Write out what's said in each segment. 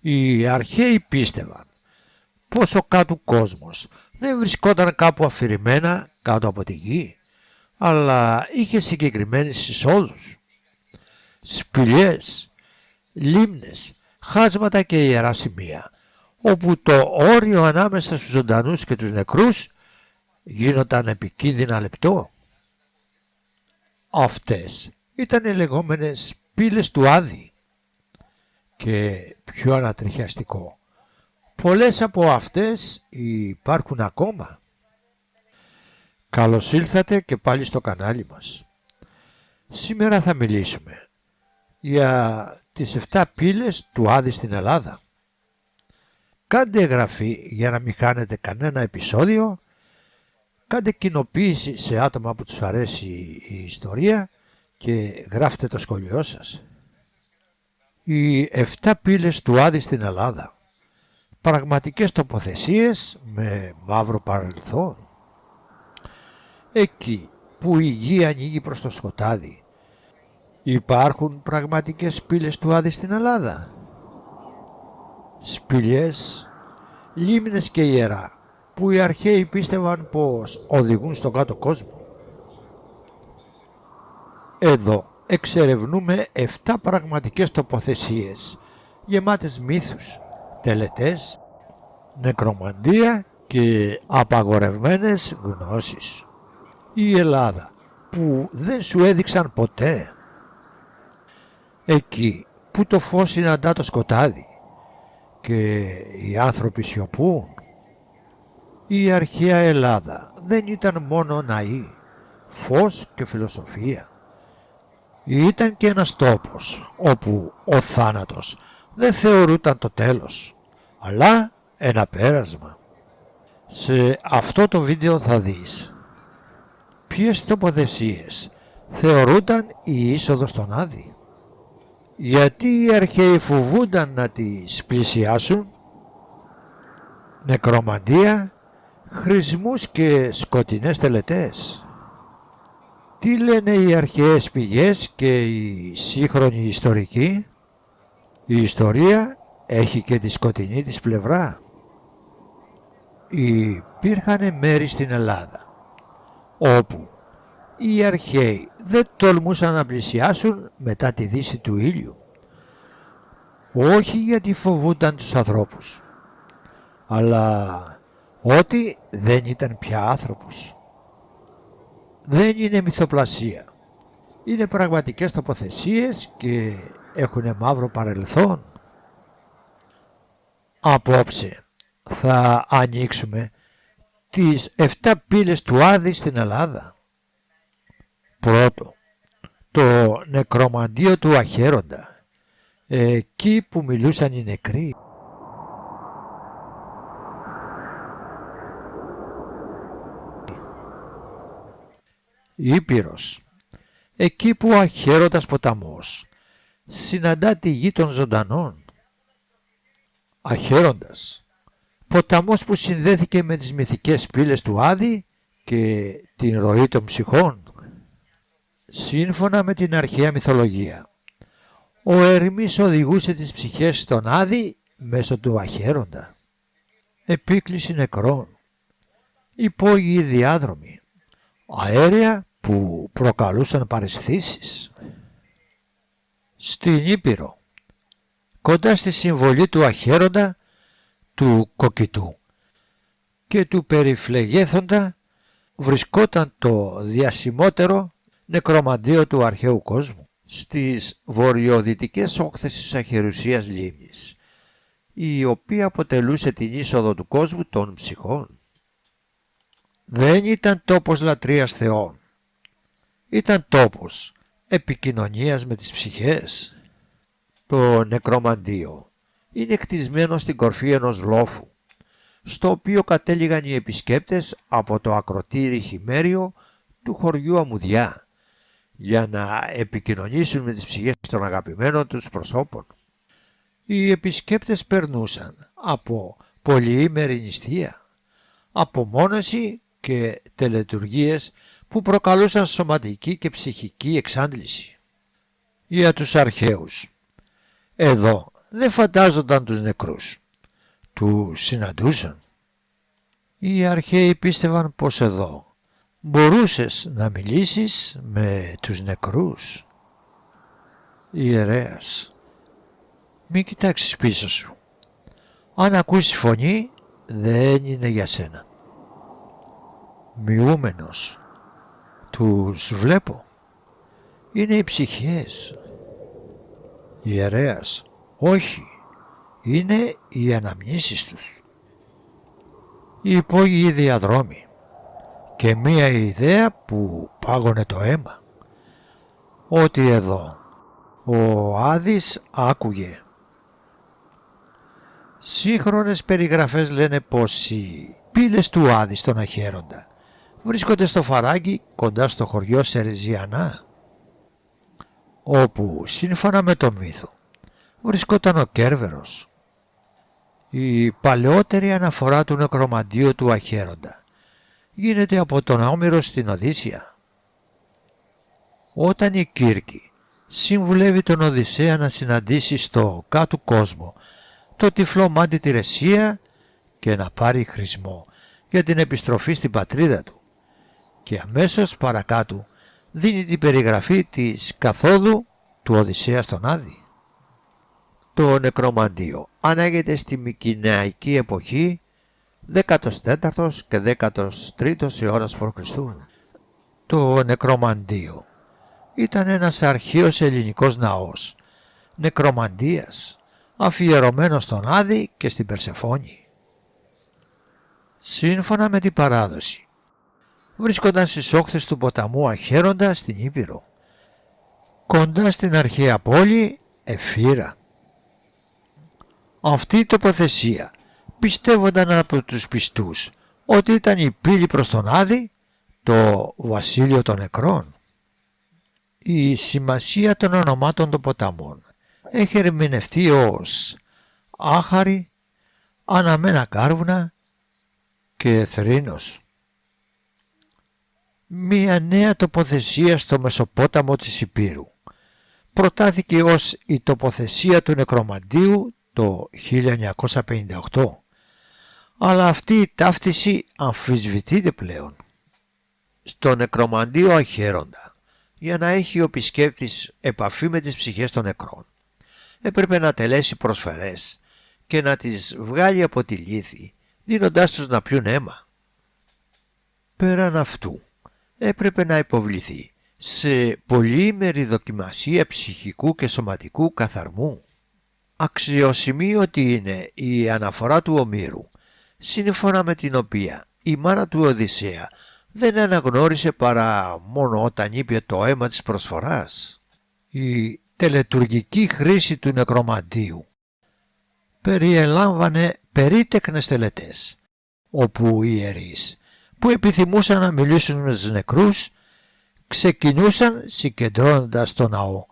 Οι αρχαίοι πίστευαν πως ο κάτω κόσμος δεν βρισκόταν κάπου αφηρημένα κάτω από τη γη, αλλά είχε συγκεκριμένες εισόδους, σπηλιές, λίμνες, χάσματα και ιερά σημεία, όπου το όριο ανάμεσα στους ζωντανούς και τους νεκρούς γίνονταν επικίνδυνα λεπτό. Αυτές ήταν οι λεγόμενες πύλες του Άδη. Και πιο ανατριχιαστικό, πολλές από αυτές υπάρχουν ακόμα. Καλώς ήλθατε και πάλι στο κανάλι μας. Σήμερα θα μιλήσουμε για τις 7 πύλες του Άδη στην Ελλάδα. Κάντε εγγραφή για να μην χάνετε κανένα επεισόδιο. Κάντε κοινοποίηση σε άτομα που τους αρέσει η ιστορία και γράφτε το σχόλιο σας. Οι 7 πύλες του Άδη στην Ελλάδα. Πραγματικές τοποθεσίες με μαύρο παρελθόν. Εκεί που η γη ανοίγει προς το σκοτάδι, υπάρχουν πραγματικές πύλες του Άδη στην Ελλάδα. Σπηλιές, λίμνες και ιερά που οι αρχαίοι πίστευαν πως οδηγούν στον κάτω κόσμο. Εδώ εξερευνούμε 7 πραγματικές τοποθεσίες γεμάτες μύθους, τελετές, νεκρομαντία και απαγορευμένες γνώσεις. Η Ελλάδα που δεν σου έδειξαν ποτέ. Εκεί που το φως συναντά το σκοτάδι και οι άνθρωποι σιωπούν. Η αρχαία Ελλάδα δεν ήταν μόνο ναή, φως και φιλοσοφία. Ήταν και ένας τόπος όπου ο θάνατος δεν θεωρούταν το τέλος, αλλά ένα πέρασμα. Σε αυτό το βίντεο θα δεις ποιες τοποθεσίες θεωρούνταν η είσοδος στον Άδη, γιατί οι αρχαίοι φοβούνταν να τις πλησιάσουν, νεκρομαντία, χρησμούς και σκοτεινές τελετές. Τι λένε οι αρχαίες πηγές και οι σύγχρονοι ιστορικοί? Η ιστορία έχει και τη σκοτεινή της πλευρά. Υπήρχαν μέρη στην Ελλάδα όπου οι αρχαίοι δεν τολμούσαν να πλησιάσουν μετά τη δύση του ήλιου. Όχι γιατί φοβούνταν τους ανθρώπους, αλλά ότι δεν ήταν πια άνθρωπος. Δεν είναι μυθοπλασία. Είναι πραγματικές τοποθεσίες και έχουν μαύρο παρελθόν. Απόψε θα ανοίξουμε τις 7 πύλες του Άδη στην Ελλάδα. Πρώτο, το νεκρομαντίο του Αχέροντα, εκεί που μιλούσαν οι νεκροί. Ήπειρος, εκεί που ο Αχέροντας ποταμός συναντά τη γη των ζωντανών. Αχέροντας, ποταμός που συνδέθηκε με τις μυθικές πύλες του Άδη και την ροή των ψυχών. Σύμφωνα με την αρχαία μυθολογία, ο Ερμής οδηγούσε τις ψυχές στον Άδη μέσω του Αχέροντα. Επίκληση νεκρών, υπόγειοι διάδρομοι, αέρια που προκαλούσαν παραισθήσεις. Στην Ήπειρο, κοντά στη συμβολή του Αχέροντα, του Κοκκιτού και του Περιφλεγέθοντα, βρισκόταν το διασημότερο νεκρομαντίο του αρχαίου κόσμου. Στις βορειοδυτικές όχθες της αχερουσίας λίμνης, η οποία αποτελούσε την είσοδο του κόσμου των ψυχών. Δεν ήταν τόπος λατρείας θεών. Ήταν τόπος επικοινωνίας με τις ψυχές. Το νεκρομαντίο είναι χτισμένο στην κορφή ενός λόφου, στο οποίο κατέληγαν οι επισκέπτες από το ακροτήρι χειμέριο του χωριού Αμμουδιά, για να επικοινωνήσουν με τις ψυχές των αγαπημένων τους προσώπων. Οι επισκέπτες περνούσαν από πολυήμερη νηστεία, απομόνωση και τελετουργίες που προκαλούσαν σωματική και ψυχική εξάντληση. Για τους αρχαίους, εδώ δεν φαντάζονταν τους νεκρούς. Τους συναντούσαν. Οι αρχαίοι πίστευαν πως εδώ μπορούσες να μιλήσεις με τους νεκρούς. Ιερέας: μη κοιτάξεις πίσω σου. Αν ακούσεις φωνή, δεν είναι για σένα. Μειούμενος: τους βλέπω. Είναι οι ψυχές. Ιερέας: όχι, είναι οι αναμνήσεις τους. Οι υπόγειοι διαδρόμοι και μία ιδέα που πάγωνε το αίμα. Ότι εδώ ο Άδης άκουγε. Σύγχρονες περιγραφές λένε πως οι πύλες του Άδη στον Αχέροντα βρίσκονται στο Φαράγγι κοντά στο χωριό Σερεζιανά, όπου σύμφωνα με το μύθο βρισκόταν ο Κέρβερος. Η παλαιότερη αναφορά του νεκρομαντίου του Αχέροντα γίνεται από τον Όμηρο στην Οδύσσεια. Όταν η Κύρκη συμβουλεύει τον Οδυσσέα να συναντήσει στο κάτω κόσμο το τυφλό μάτι Τηρεσία και να πάρει χρησμό για την επιστροφή στην πατρίδα του, και αμέσως παρακάτω δίνει την περιγραφή της καθόδου του Οδυσσέα στον Άδη. Το νεκρομαντίο ανάγεται στη Μικηναϊκή εποχή 14ος και 13ος αιώνας π.Χ. Το νεκρομαντίο ήταν ένας αρχαίος ελληνικός ναός νεκρομαντίας αφιερωμένος στον Άδη και στην Περσεφόνη. Σύμφωνα με την παράδοση βρίσκονταν στις όχθες του ποταμού Αχέροντα στην Ήπειρο, κοντά στην αρχαία πόλη Εφύρα. Αυτή η τοποθεσία πιστεύονταν από τους πιστούς ότι ήταν η πύλη προς τον Άδη, το βασίλειο των νεκρών. Η σημασία των ονομάτων των ποταμών έχει ερμηνευτεί ως Άχαρη, Αναμένα Κάρβουνα και Θρήνος. Μία νέα τοποθεσία στο Μεσοπόταμο της Υπήρου προτάθηκε ως η τοποθεσία του νεκρομαντίου το 1958, αλλά αυτή η ταύτιση αμφισβητείται πλέον. Στο νεκρομαντίο Αχέροντα, για να έχει ο επισκέπτης επαφή με τις ψυχές των νεκρών, έπρεπε να τελέσει προσφερές και να τις βγάλει από τη λύθη, δίνοντάς τους να πιούν αίμα. Πέραν αυτού, έπρεπε να υποβληθεί σε πολυήμερη δοκιμασία ψυχικού και σωματικού καθαρμού. Αξιοσημείωτη είναι η αναφορά του Ομήρου, σύμφωνα με την οποία η μάνα του Οδυσσέα δεν αναγνώρισε παρά μόνο όταν είπε το αίμα της προσφοράς. Η τελετουργική χρήση του νεκρομαντίου περιελάμβανε περίτεκνες τελετές, όπου οι ιερείς που επιθυμούσαν να μιλήσουν με τους νεκρούς ξεκινούσαν συγκεντρώνοντας το ναό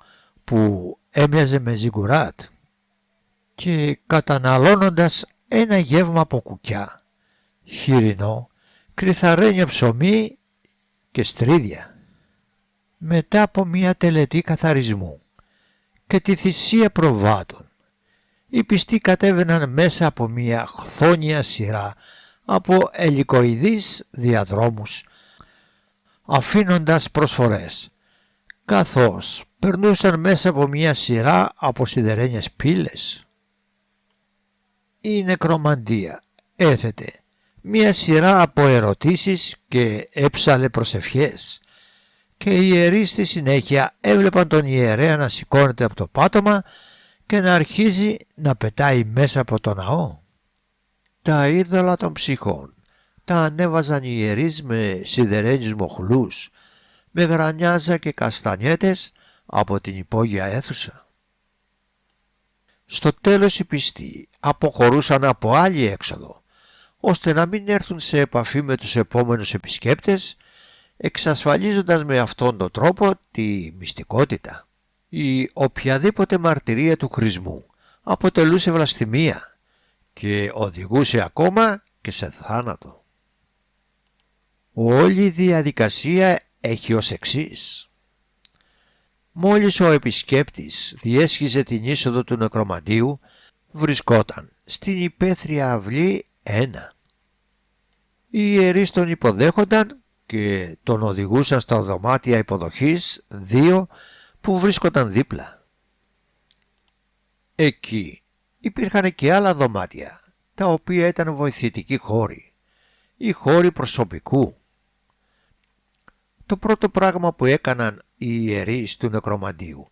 που έμοιαζε με ζιγκουράτ και καταναλώνοντας ένα γεύμα από κουκιά, χοιρινό, κρυθαρένιο ψωμί και στρίδια. Μετά από μια τελετή καθαρισμού και τη θυσία προβάτων, οι πιστοί κατέβαιναν μέσα από μια χθόνια σειρά από ελικοειδείς διαδρόμους, αφήνοντας προσφορές, καθώς περνούσαν μέσα από μια σειρά από σιδερένιες πύλες. Η νεκρομαντία έθετε μια σειρά από ερωτήσεις και έψαλε προσευχές, και οι ιερείς στη συνέχεια έβλεπαν τον ιερέα να σηκώνεται από το πάτωμα και να αρχίζει να πετάει μέσα από το ναό. Τα είδωλα των ψυχών τα ανέβαζαν οι ιερείς με σιδερένιους μοχλούς, με γρανιάζα και καστανιέτες από την υπόγεια αίθουσα. Στο τέλος οι πιστοί αποχωρούσαν από άλλη έξοδο, ώστε να μην έρθουν σε επαφή με τους επόμενους επισκέπτες, εξασφαλίζοντας με αυτόν τον τρόπο τη μυστικότητα. Η οποιαδήποτε μαρτυρία του χρησμού αποτελούσε βλασφημία και οδηγούσε ακόμα και σε θάνατο. Όλη η διαδικασία έχει ως εξής. Μόλις ο επισκέπτης διέσχιζε την είσοδο του νεκρομαντίου, βρισκόταν στην υπαίθρια αυλή 1. Οι ιερείς τον υποδέχονταν και τον οδηγούσαν στα δωμάτια υποδοχής 2 που βρίσκονταν δίπλα. Εκεί υπήρχαν και άλλα δωμάτια, τα οποία ήταν βοηθητικοί χώροι ή χώροι προσωπικού. Το πρώτο πράγμα που έκαναν οι ιερείς του νεκρομαντίου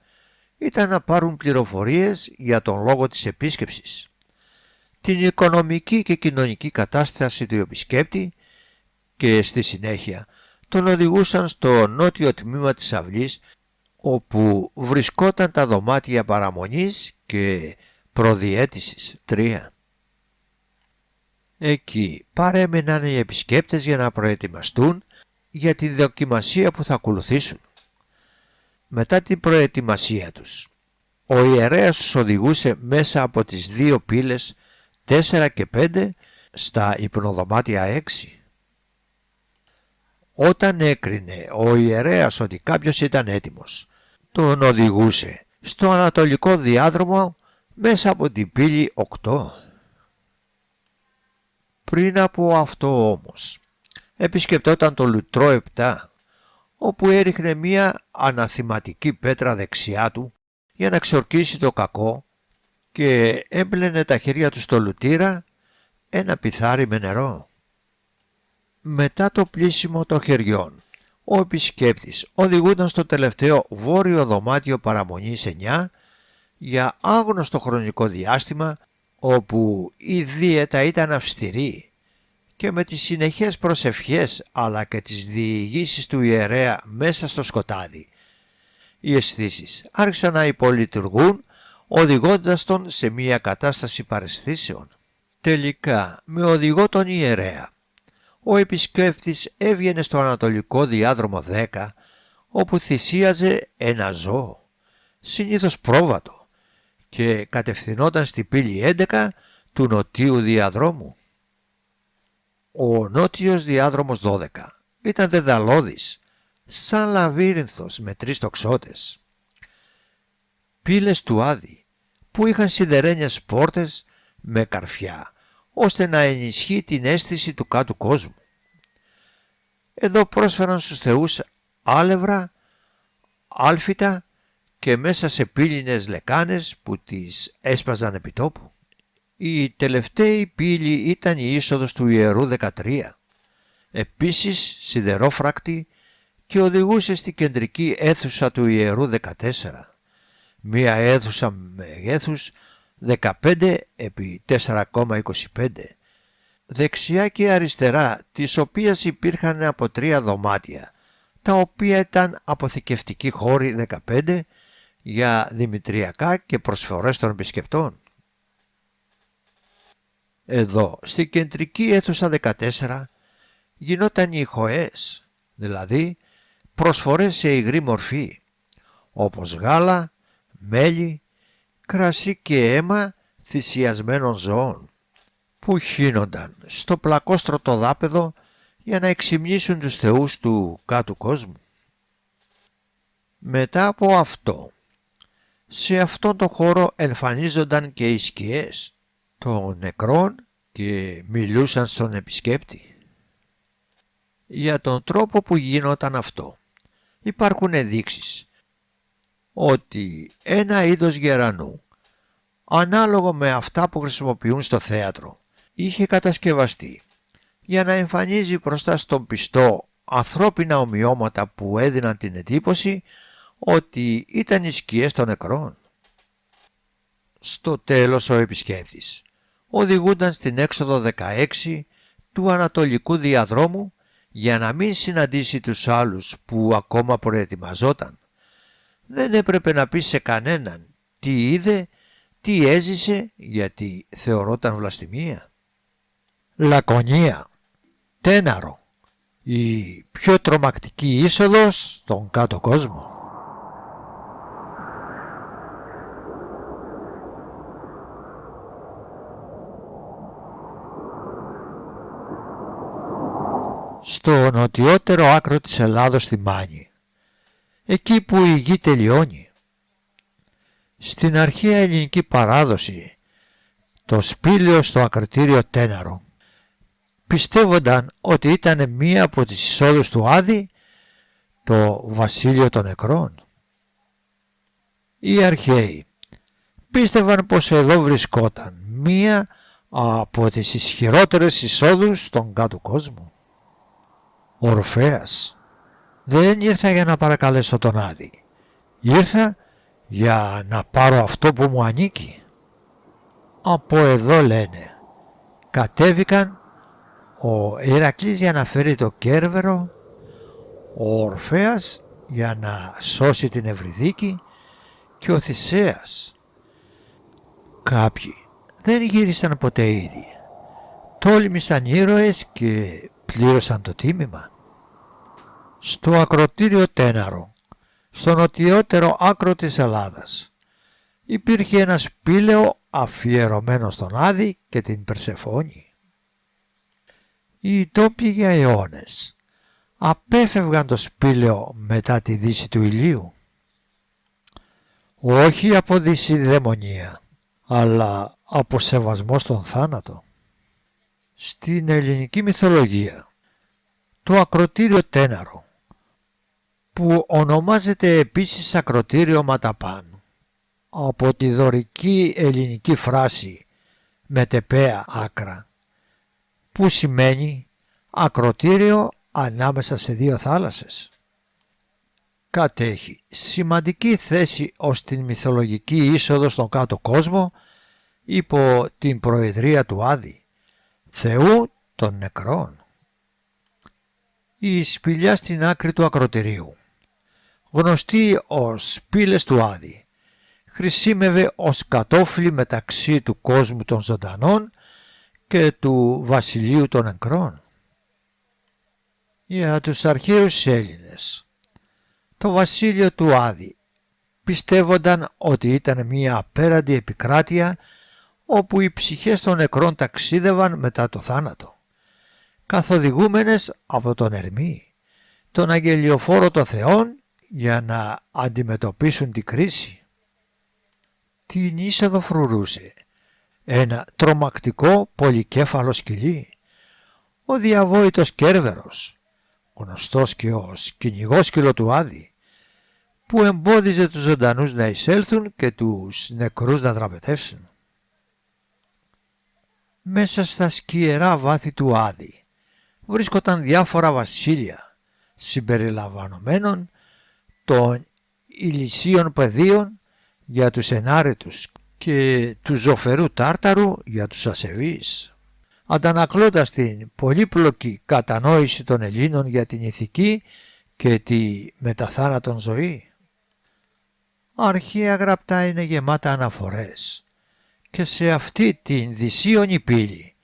ήταν να πάρουν πληροφορίες για τον λόγο της επίσκεψης, την οικονομική και κοινωνική κατάσταση του επισκέπτη και στη συνέχεια τον οδηγούσαν στο νότιο τμήμα της αυλής, όπου βρισκόταν τα δωμάτια παραμονής και προδιέτησης 3. Εκεί παρέμεναν οι επισκέπτες για να προετοιμαστούν για τη δοκιμασία που θα ακολουθήσουν. Μετά την προετοιμασία τους, ο ιερέας τους οδηγούσε μέσα από τις 2 πύλες 4 και 5 στα υπνοδωμάτια 6. Όταν έκρινε ο ιερέας ότι κάποιος ήταν έτοιμος, τον οδηγούσε στο ανατολικό διάδρομο μέσα από την πύλη 8. Πριν από αυτό όμως, επισκεπτόταν το λουτρό 7, όπου έριχνε μία αναθηματική πέτρα δεξιά του για να ξορκίσει το κακό και έμπλαινε τα χέρια του στο λουτήρα ένα πιθάρι με νερό. Μετά το πλύσιμο των χεριών, ο επισκέπτης οδηγούνταν στο τελευταίο βόρειο δωμάτιο παραμονής 9 για άγνωστο χρονικό διάστημα, όπου η δίαιτα ήταν αυστηρή και με τις συνεχές προσευχές αλλά και τις διηγήσεις του ιερέα μέσα στο σκοτάδι, οι αισθήσεις άρχισαν να υπολειτουργούν, οδηγώντας τον σε μια κατάσταση παραισθήσεων. Τελικά, με οδηγό τον ιερέα, ο επισκέπτης έβγαινε στο ανατολικό διάδρομο 10, όπου θυσίαζε ένα ζώο, συνήθως πρόβατο, και κατευθυνόταν στη πύλη 11 του νοτίου διαδρόμου. Ο νότιος διάδρομος 12 ήταν δεδαλώδης, σαν λαβύρινθος με 3 τοξότες. Πύλες του Άδη που είχαν σιδερένιες πόρτες με καρφιά, ώστε να ενισχύει την αίσθηση του κάτω κόσμου. Εδώ πρόσφεραν στους θεούς άλευρα, άλφυτα και μέσα σε πύλινες λεκάνες που τις έσπαζαν επί τόπου. Η τελευταία πύλη ήταν η είσοδος του ιερού 13, επίσης σιδερόφρακτη, και οδηγούσε στην κεντρική αίθουσα του ιερού 14, μία αίθουσα μεγέθους 15 επί 4,25, δεξιά και αριστερά, της οποίας υπήρχαν από 3 δωμάτια, τα οποία ήταν αποθηκευτικοί χώροι 15 για δημητριακά και προσφορές των επισκεπτών. Εδώ, στην κεντρική αίθουσα 14, γινόταν οι χοές, δηλαδή προσφορές σε υγρή μορφή, όπως γάλα, μέλι, κρασί και αίμα θυσιασμένων ζώων, που χύνονταν στο πλακόστρωτο δάπεδο για να εξυμνήσουν τους θεούς του κάτω κόσμου. Μετά από αυτό, σε αυτόν τον χώρο εμφανίζονταν και οι σκιές των νεκρών και μιλούσαν στον επισκέπτη. Για τον τρόπο που γινόταν αυτό υπάρχουν ενδείξεις ότι ένα είδος γερανού, ανάλογο με αυτά που χρησιμοποιούν στο θέατρο, είχε κατασκευαστεί για να εμφανίζει μπροστά στον πιστό ανθρώπινα ομοιώματα που έδιναν την εντύπωση ότι ήταν οι σκιές των νεκρών. Στο τέλος ο επισκέπτης οδηγούνταν στην έξοδο 16 του ανατολικού διαδρόμου για να μην συναντήσει τους άλλους που ακόμα προετοιμαζόταν. Δεν έπρεπε να πει σε κανέναν τι είδε, τι έζησε, γιατί θεωρόταν βλαστημία. Λακωνία, Τέναρο, η πιο τρομακτική είσοδος στον κάτω κόσμο. Στο νοτιότερο άκρο της Ελλάδος, στη Μάνη, εκεί που η γη τελειώνει. Στην αρχαία ελληνική παράδοση το σπήλαιο στο ακροτήριο Τέναρο πιστεύονταν ότι ήταν μία από τις εισόδους του Άδη, το βασίλειο των νεκρών. Οι αρχαίοι πίστευαν πως εδώ βρισκόταν μία από τις ισχυρότερες εισόδους στον κάτω κόσμο. Ο Ορφέας δεν ήρθα για να παρακαλέσω τον Άδη, ήρθα για να πάρω αυτό που μου ανήκει. Από εδώ, λένε, κατέβηκαν ο Ηρακλής για να φέρει το Κέρβερο, ο Ορφέας για να σώσει την Ευρυδίκη και ο Θησέας. Κάποιοι δεν γύρισαν ποτέ ήδη, τόλμησαν ήρωες και πλήρωσαν το τίμημα. Στο ακροτήριο Τέναρο, στο νοτιότερο άκρο της Ελλάδας, υπήρχε ένα σπήλαιο αφιερωμένο στον Άδη και την Περσεφόνη. Οι τόποι για αιώνες απέφευγαν το σπήλαιο μετά τη δύση του ηλίου. Όχι από δυσιδαιμονία, αλλά από σεβασμό στον θάνατο. Στην ελληνική μυθολογία, το ακροτήριο Τέναρο, που ονομάζεται επίσης ακροτήριο Ματαπάν, από τη δωρική ελληνική φράση μετεπαία άκρα, που σημαίνει ακροτήριο ανάμεσα σε δύο θάλασσες. Κατέχει σημαντική θέση ως την μυθολογική είσοδο στον κάτω κόσμο υπό την προεδρία του Άδη, Θεού των νεκρών. Η σπηλιά στην άκρη του ακροτηρίου, γνωστή ως σπήλες του Άδη, χρησίμευε ως κατόφλι μεταξύ του κόσμου των ζωντανών και του βασιλείου των νεκρών. Για τους αρχαίους Έλληνες, το βασίλειο του Άδη πιστεύονταν ότι ήταν μια απέραντη επικράτεια όπου οι ψυχές των νεκρών ταξίδευαν μετά το θάνατο, καθοδηγούμενες από τον Ερμή, τον αγγελιοφόρο των θεών, για να αντιμετωπίσουν την κρίση. Την είσοδο φρουρούσε ένα τρομακτικό πολυκέφαλο σκυλί, ο διαβόητος Κέρβερος, γνωστός και ως κυνηγόσκυλο του Άδη, που εμπόδιζε τους ζωντανούς να εισέλθουν και τους νεκρούς να δραπετεύσουν. Μέσα στα σκιερά βάθη του Άδη βρίσκονταν διάφορα βασίλεια, συμπεριλαμβανομένων των ηλισίων πεδίων για τους ενάρετους και του ζωφερού Τάρταρου για τους ασεβείς, αντανακλώντας την πολύπλοκη κατανόηση των Ελλήνων για την ηθική και τη μεταθάνατον ζωή. Αρχαία γραπτά είναι γεμάτα αναφορές και σε αυτή την δυσίωνη πύλη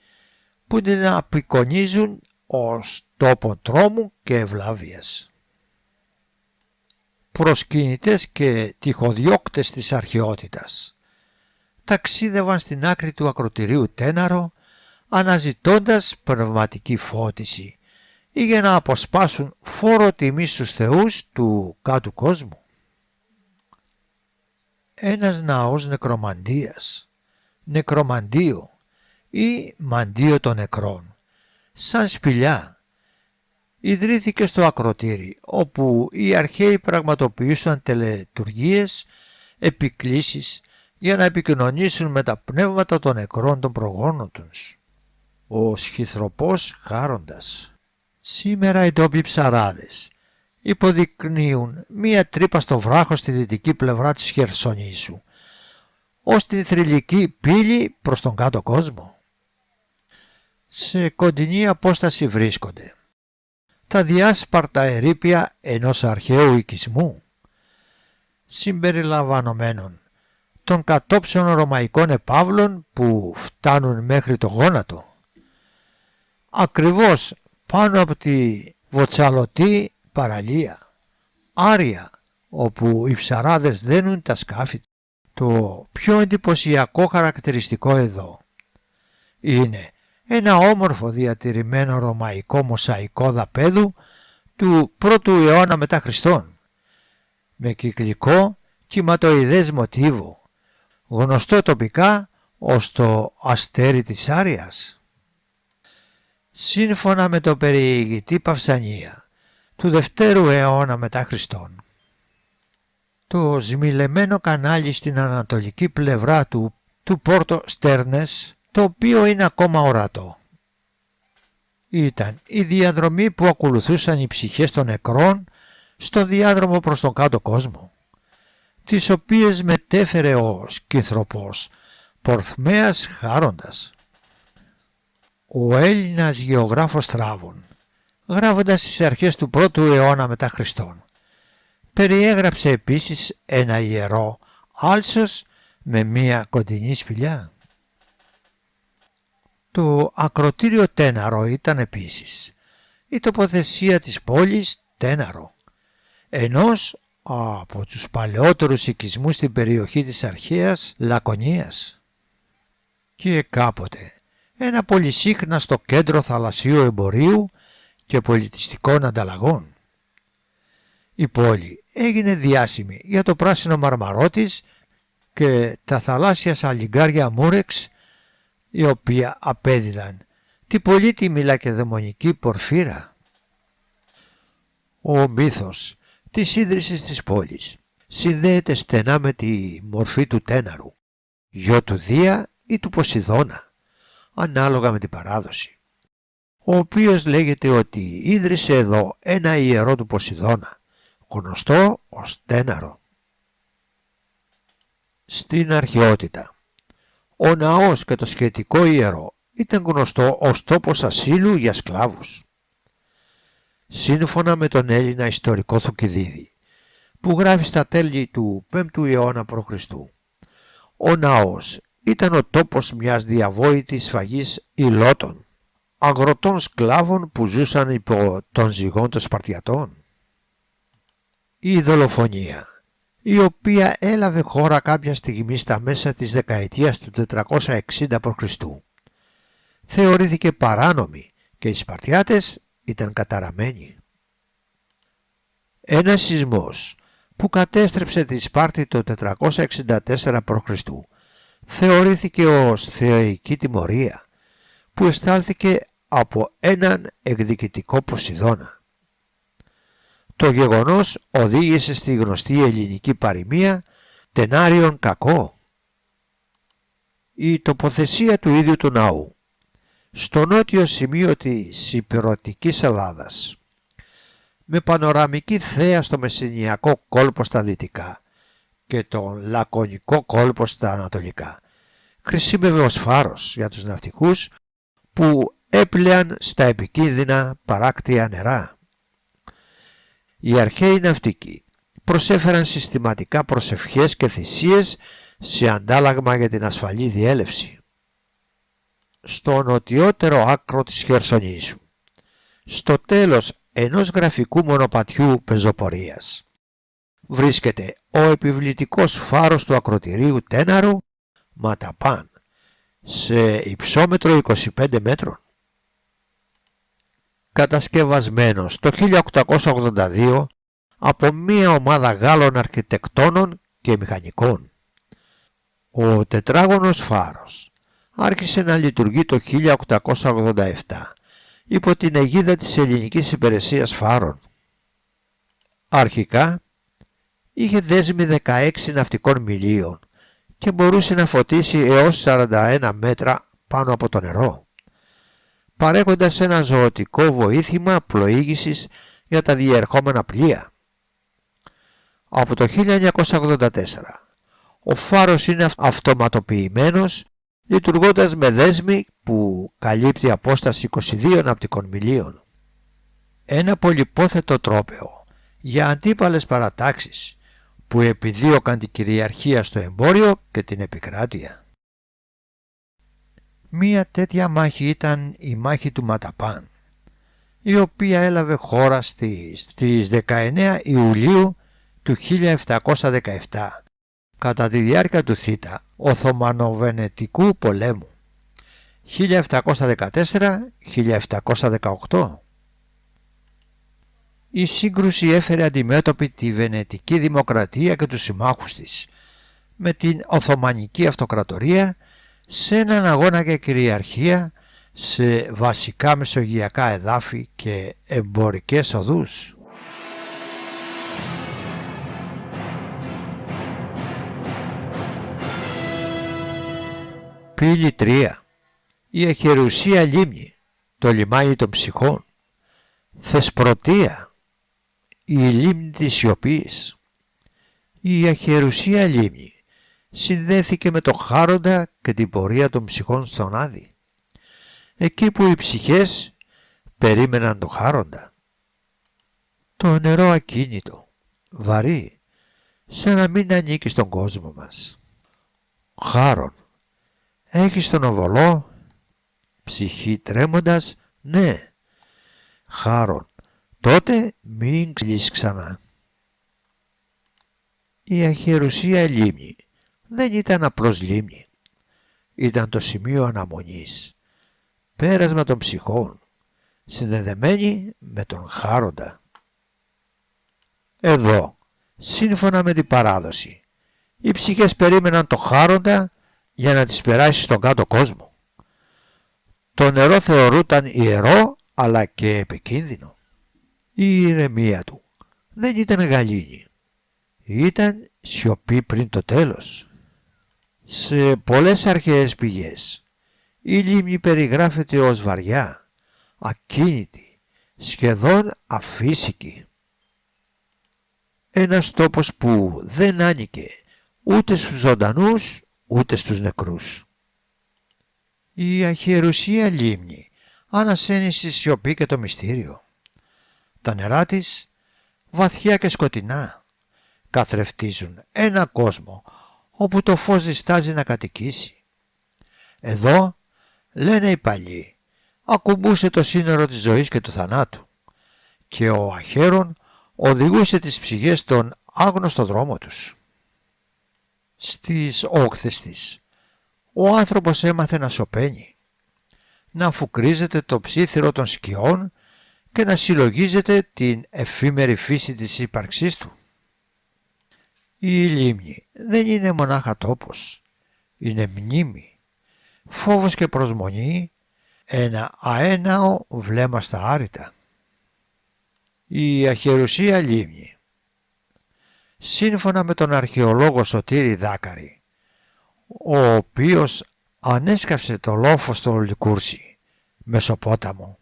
που την απεικονίζουν ως τόπο τρόμου και ευλάβειας. Προσκυνητές και τυχοδιώκτες της αρχαιότητας ταξίδευαν στην άκρη του ακροτηρίου Τέναρο αναζητώντας πνευματική φώτιση ή για να αποσπάσουν φόρο τιμή στους θεούς του κάτω κόσμου. Ένας ναός νεκρομαντίας, νεκρομαντίο ή μαντίο των νεκρών, σαν σπηλιά, ιδρύθηκε στο ακροτήρι, όπου οι αρχαίοι πραγματοποιούσαν τελετουργίες, επικλήσεις για να επικοινωνήσουν με τα πνεύματα των νεκρών των προγόνων τους. Ο Σχηθροπός Χάροντας. Σήμερα οι ντόπιοι ψαράδες υποδεικνύουν μία τρύπα στο βράχο στη δυτική πλευρά της Χερσονήσου, ως την θρυλική πύλη προς τον κάτω κόσμο. Σε κοντινή απόσταση βρίσκονται τα διάσπαρτα ερείπια ενός αρχαίου οικισμού, συμπεριλαμβανομένων των κατόψεων ρωμαϊκών επαύλων που φτάνουν μέχρι το γόνατο, ακριβώς πάνω από τη Βοτσαλωτή παραλία, Άρια, όπου οι ψαράδες δένουν τα σκάφη. Το πιο εντυπωσιακό χαρακτηριστικό εδώ είναι ένα όμορφο διατηρημένο ρωμαϊκό μοσαϊκό δαπέδου του 1ου αιώνα μετά Χριστόν, με κυκλικό κυματοειδές μοτίβο, γνωστό τοπικά ως το αστέρι της Άριας. Σύμφωνα με το περιηγητή Παυσανία του Δευτέρου αιώνα μετά Χριστόν, το σμιλεμένο κανάλι στην ανατολική πλευρά του Πόρτο Στέρνες, το οποίο είναι ακόμα ορατό, ήταν η διαδρομή που ακολουθούσαν οι ψυχές των νεκρών στο διάδρομο προς τον κάτω κόσμο, τις οποίες μετέφερε ο Σκυθροπός Πορθμέας Χάροντας. Ο Έλληνας γεωγράφος Στράβων, γράφοντας στις αρχές του 1ου αιώνα μετά Χριστόν, περιέγραψε επίσης ένα ιερό άλσος με μία κοντινή σπηλιά. Το ακρωτήριο Τέναρο ήταν επίσης η τοποθεσία της πόλης Τέναρο, ενός από τους παλαιότερους οικισμούς στην περιοχή της αρχαίας Λακωνίας, και κάποτε ένα πολυσύχναστο κέντρο θαλασσίου εμπορίου και πολιτιστικών ανταλλαγών. Η πόλη έγινε διάσημη για το πράσινο μαρμαρό της και τα θαλάσσια σαλιγκάρια μούρεξ, οι οποία απέδιδαν τη πολύτιμη λακεδαιμονική πορφύρα. Ο μύθος της ίδρυσης της πόλης συνδέεται στενά με τη μορφή του Τέναρου, γιο του Δία ή του Ποσειδώνα, ανάλογα με την παράδοση, ο οποίος λέγεται ότι ίδρυσε εδώ ένα ιερό του Ποσειδώνα, γνωστό ως Τέναρο. Στην αρχαιότητα, ο ναός και το σχετικό ιερό ήταν γνωστό ως τόπος ασύλου για σκλάβους. Σύμφωνα με τον Έλληνα ιστορικό Θουκυδίδη, που γράφει στα τέλη του 5ου αιώνα π.Χ., ο ναός ήταν ο τόπος μιας διαβόητης σφαγής ιλότων, αγροτών σκλάβων που ζούσαν υπό των ζυγών των Σπαρτιατών. Η δολοφονία, η οποία έλαβε χώρα κάποια στιγμή στα μέσα της δεκαετίας του 460 π.Χ., θεωρήθηκε παράνομη και οι Σπαρτιάτες ήταν καταραμένοι. Ένας σεισμός που κατέστρεψε τη Σπάρτη το 464 π.Χ. θεωρήθηκε ως θεϊκή τιμωρία που εστάλθηκε από έναν εκδικητικό Ποσειδώνα. Το γεγονός οδήγησε στη γνωστή ελληνική παροιμία «Τενάριον κακό». Η τοποθεσία του ίδιου του ναού στο νότιο σημείο της ηπειρωτικής Ελλάδας, με πανοραμική θέα στο μεσσηνιακό κόλπο στα δυτικά και τον λακωνικό κόλπο στα ανατολικά, χρησιμεύε ως φάρος για τους ναυτικούς που έπλεαν στα επικίνδυνα παράκτια νερά. Οι αρχαίοι ναυτικοί προσέφεραν συστηματικά προσευχές και θυσίες σε αντάλλαγμα για την ασφαλή διέλευση. Στο νοτιότερο άκρο της Χερσονήσου, στο τέλος ενός γραφικού μονοπατιού πεζοπορίας, βρίσκεται ο επιβλητικός φάρος του ακροτηρίου Τέναρου Ματαπάν, σε υψόμετρο 25 μέτρων. Κατασκευασμένος το 1882 από μία ομάδα Γάλλων αρχιτεκτόνων και μηχανικών. Ο τετράγωνος φάρος άρχισε να λειτουργεί το 1887 υπό την αιγίδα της Ελληνικής Υπηρεσίας Φάρων. Αρχικά είχε δέσμη 16 ναυτικών μιλίων και μπορούσε να φωτίσει έως 41 μέτρα πάνω από το νερό, παρέχοντας ένα ζωτικό βοήθημα πλοήγησης για τα διερχόμενα πλοία. Από το 1984 ο φάρος είναι αυτοματοποιημένος, λειτουργώντας με δέσμη που καλύπτει απόσταση 22 ναυτικών μιλίων. Ένα πολυπόθετο τρόπαιο για αντίπαλες παρατάξεις που επιδίωκαν την κυριαρχία στο εμπόριο και την επικράτεια. Μία τέτοια μάχη ήταν η μάχη του Ματαπάν, η οποία έλαβε χώρα στις 19 Ιουλίου του 1717 κατά τη διάρκεια του Θήτα Οθωμανοβενετικού πολέμου 1714-1718. Η σύγκρουση έφερε αντιμέτωπη τη Βενετική Δημοκρατία και τους συμμάχους της με την Οθωμανική Αυτοκρατορία σε έναν αγώνα για κυριαρχία σε βασικά μεσογειακά εδάφη και εμπορικές οδούς. Πύλη 3. Η Αχερουσία Λίμνη, το λιμάνι των ψυχών. Θεσπρωτεία, η λίμνη της σιωπής. Η Αχερουσία Λίμνη συνδέθηκε με το Χάροντα και την πορεία των ψυχών στον Άδη, εκεί που οι ψυχές περίμεναν το Χάροντα. Το νερό ακίνητο, βαρύ, σαν να μην ανήκει στον κόσμο μας. Χάρον, έχεις τον οβολό? Ψυχή τρέμοντας, ναι. Χάρον, τότε μην κλείς ξανά. Η Αχερουσία Λίμνη δεν ήταν απλώς λίμνη. Ήταν το σημείο αναμονής, πέρασμα των ψυχών, συνδεδεμένη με τον Χάροντα. Εδώ, σύμφωνα με την παράδοση, οι ψυχές περίμεναν το Χάροντα για να τις περάσει στον κάτω κόσμο. Το νερό θεωρούταν ιερό αλλά και επικίνδυνο. Η ηρεμία του δεν ήταν γαλήνη, ήταν σιωπή πριν το τέλος. Σε πολλές αρχαίες πηγές η λίμνη περιγράφεται ως βαριά, ακίνητη, σχεδόν αφύσικη. Ένας τόπος που δεν άνοικε ούτε στους ζωντανούς ούτε στους νεκρούς. Η Αχερουσία Λίμνη ανασένει στη σιωπή και το μυστήριο. Τα νερά της, βαθιά και σκοτεινά, καθρεφτίζουν ένα κόσμο όπου το φως διστάζει να κατοικήσει. Εδώ, λένε οι παλιοί, ακουμπούσε το σύνορο της ζωής και του θανάτου και ο Αχέρον οδηγούσε τις ψυχές στον άγνωστο δρόμο τους. Στις όχθες της, ο άνθρωπος έμαθε να σωπαίνει, να φουκρίζεται το ψίθυρο των σκιών και να συλλογίζεται την εφήμερη φύση της ύπαρξής του. Η λίμνη δεν είναι μονάχα τόπος, είναι μνήμη, φόβος και προσμονή, ένα αέναο βλέμμα στα άρρητα. Η Αχερουσία Λίμνη, σύμφωνα με τον αρχαιολόγο Σωτήρη Δάκαρη, ο οποίος ανέσκαψε το λόφο στο Λικούρσι, Μεσοπόταμο,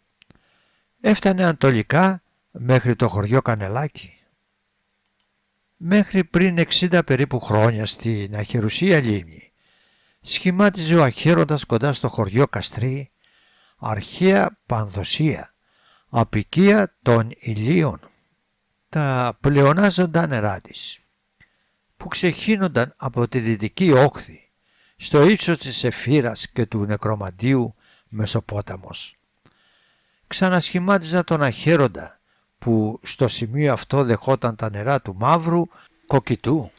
έφτανε ανατολικά μέχρι το χωριό Κανελάκι. Μέχρι πριν 60 περίπου χρόνια στην Αχερουσία Λίμνη σχημάτιζε ο Αχέροντας κοντά στο χωριό Καστρί, αρχαία Πανδοσία, απικία των Ηλίων. Τα πλεονάζοντα νερά της, που ξεχύνονταν από τη δυτική όχθη στο ύψος της Εφύρας και του Νεκρομαντίου Μεσοπόταμος, ξανασχημάτιζα τον Αχέροντα που στο σημείο αυτό δεχόταν τα νερά του Μαύρου Κοκκιτού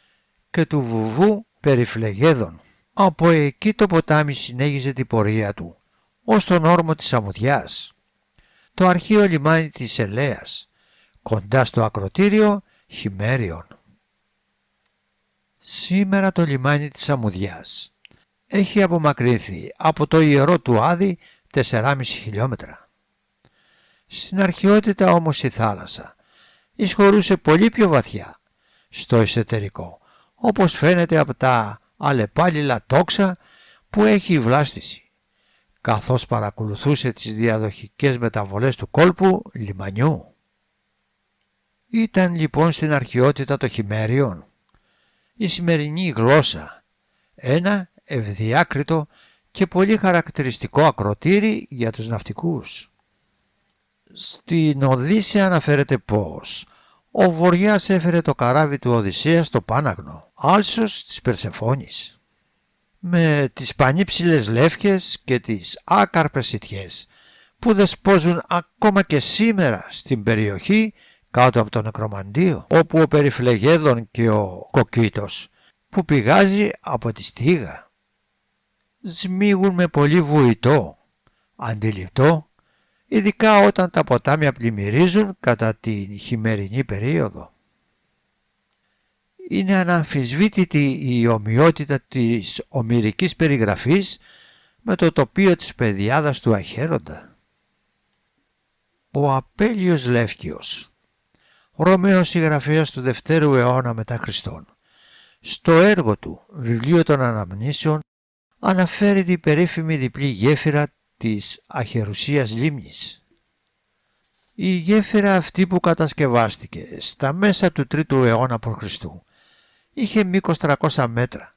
και του Βουβού Περιφλεγέδων. Από εκεί το ποτάμι συνέχιζε την πορεία του ως τον όρμο της Αμμουδιάς, το αρχαίο λιμάνι της Ελέας, κοντά στο ακροτήριο Χιμέριον. Σήμερα το λιμάνι της Αμμουδιάς έχει απομακρυνθεί από το ιερό του Άδη 4,5 χιλιόμετρα. Στην αρχαιότητα όμως η θάλασσα εισχωρούσε πολύ πιο βαθιά στο εσωτερικό, όπως φαίνεται από τα αλλεπάλληλα τόξα που έχει η βλάστηση, καθώς παρακολουθούσε τις διαδοχικές μεταβολές του κόλπου λιμανιού. Ήταν λοιπόν στην αρχαιότητα το Χιμέριον, η σημερινή γλώσσα, ένα ευδιάκριτο και πολύ χαρακτηριστικό ακροτήρι για τους ναυτικούς. Στην Οδύσσεια αναφέρεται πως ο Βοριάς έφερε το καράβι του Οδυσσέα στο Πάναγνο, άλσος της Περσεφόνης, με τις πανύψηλες λεύκες και τις άκαρπες σιτιές που δεσπόζουν ακόμα και σήμερα στην περιοχή κάτω από το Νεκρομαντίο, όπου ο Περιφλεγέδων και ο Κοκκίτος που πηγάζει από τη Στίγα σμίγουν με πολύ βουητό, αντιληπτό, ειδικά όταν τα ποτάμια πλημμυρίζουν κατά την χειμερινή περίοδο. Είναι αναμφισβήτητη η ομοιότητα της ομηρικής περιγραφής με το τοπίο της πεδιάδας του Αχέροντα. Ο Απέλιος Λεύκιος, Ρωμαίος συγγραφέας του 2ου αιώνα μετά Χριστόν, στο έργο του «Βιβλίο των Αναμνήσεων» αναφέρει την περίφημη διπλή γέφυρα της Αχερουσίας λίμνης. Η γέφυρα αυτή που κατασκευάστηκε στα μέσα του 3ου αιώνα π.Χ. είχε μήκος 300 μέτρα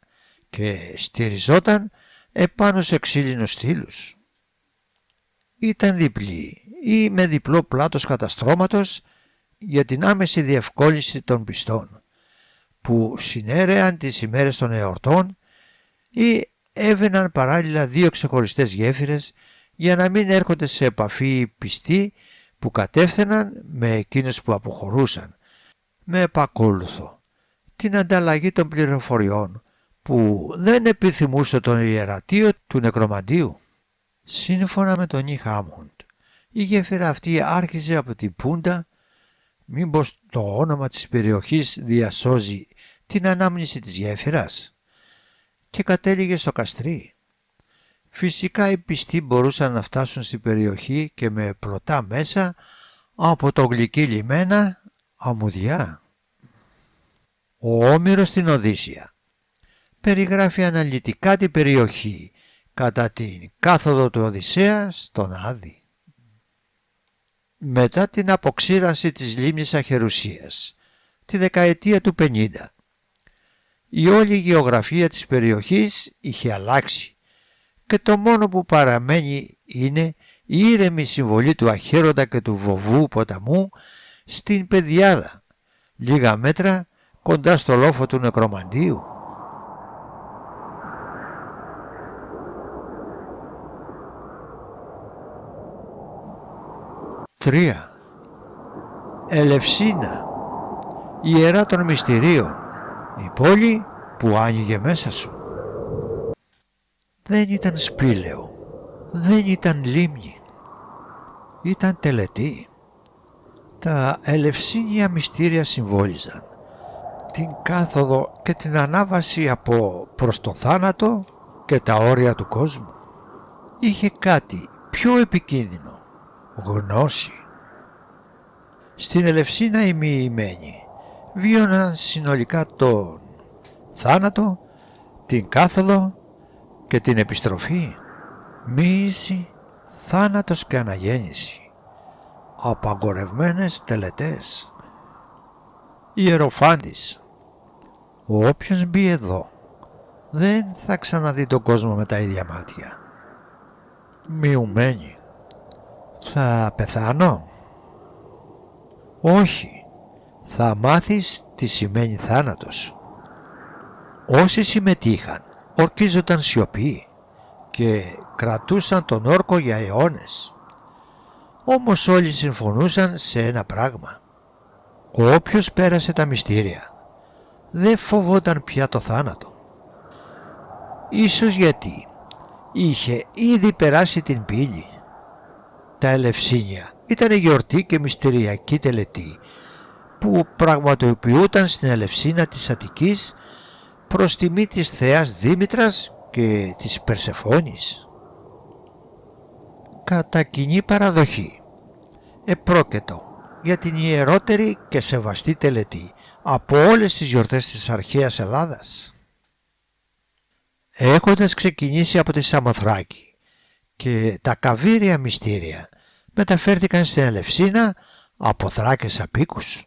και στηριζόταν επάνω σε ξύλινους στήλους. Ήταν διπλή ή με διπλό πλάτος καταστρώματος για την άμεση διευκόλυνση των πιστών που συνέρεαν τις ημέρες των εορτών ή έβαιναν παράλληλα δύο ξεχωριστές γέφυρες για να μην έρχονται σε επαφή οι πιστοί που κατέφθαιναν με εκείνους που αποχωρούσαν, με επακόλουθο την ανταλλαγή των πληροφοριών που δεν επιθυμούσε τον ιερατείο του νεκρομαντίου. Σύμφωνα με τον Νι Χάμοντ, η γέφυρα αυτή άρχιζε από την Πούντα, μήπως το όνομα της περιοχής διασώζει την ανάμνηση της γέφυρας, και κατέληγε στο Καστρί. Φυσικά οι πιστοί μπορούσαν να φτάσουν στην περιοχή και με πλωτά μέσα από το γλυκύ λιμένα αμμουδιά. Ο Όμηρος στην Οδύσσεια περιγράφει αναλυτικά την περιοχή κατά την κάθοδο του Οδυσσέα στον Άδη. Μετά την αποξήρανση της λίμνης Αχερουσίας, τη δεκαετία του 50, η όλη γεωγραφία της περιοχής είχε αλλάξει και το μόνο που παραμένει είναι η ήρεμη συμβολή του Αχέροντα και του Βοβού ποταμού στην πεδιάδα, λίγα μέτρα κοντά στο λόφο του Νεκρομαντίου. Τρία. Ελευσίνα, ιερά των μυστηρίων, η πόλη που άνοιγε μέσα σου. Δεν ήταν σπήλαιο, δεν ήταν λίμνη, ήταν τελετή. Τα ελευσίνια μυστήρια συμβόλιζαν την κάθοδο και την ανάβαση από προς το θάνατο και τα όρια του κόσμου. Είχε κάτι πιο επικίνδυνο, γνώση. Στην Ελευσίνα οι μοιημένοι βίωναν συνολικά τον θάνατο, την κάθοδο και την επιστροφή. Μοίηση, θάνατος και αναγέννηση, απαγορευμένες τελετές. Ιεροφάντης, όποιος μπει εδώ δεν θα ξαναδεί τον κόσμο με τα ίδια μάτια. Μειωμένοι, θα πεθάνω? Όχι, θα μάθεις τι σημαίνει θάνατος. Όσοι συμμετείχαν ορκίζονταν σιωπή και κρατούσαν τον όρκο για αιώνες. Όμως όλοι συμφωνούσαν σε ένα πράγμα. Όποιος πέρασε τα μυστήρια δεν φοβόταν πια το θάνατο. Ίσως γιατί είχε ήδη περάσει την πύλη. Τα Ελευσίνια ήταν γιορτή και μυστηριακή τελετή που πραγματοποιούταν στην Ελευσίνα της Αττικής προς τιμή της θεάς Δήμητρας και της Περσεφόνης. Κατά κοινή παραδοχή επρόκειτο για την ιερότερη και σεβαστή τελετή από όλες τις γιορτές της αρχαίας Ελλάδας. Έχοντας ξεκινήσει από τη Σαμοθράκη και τα καβύρια μυστήρια μεταφέρθηκαν στην Ελευσίνα από Θράκες απίκους.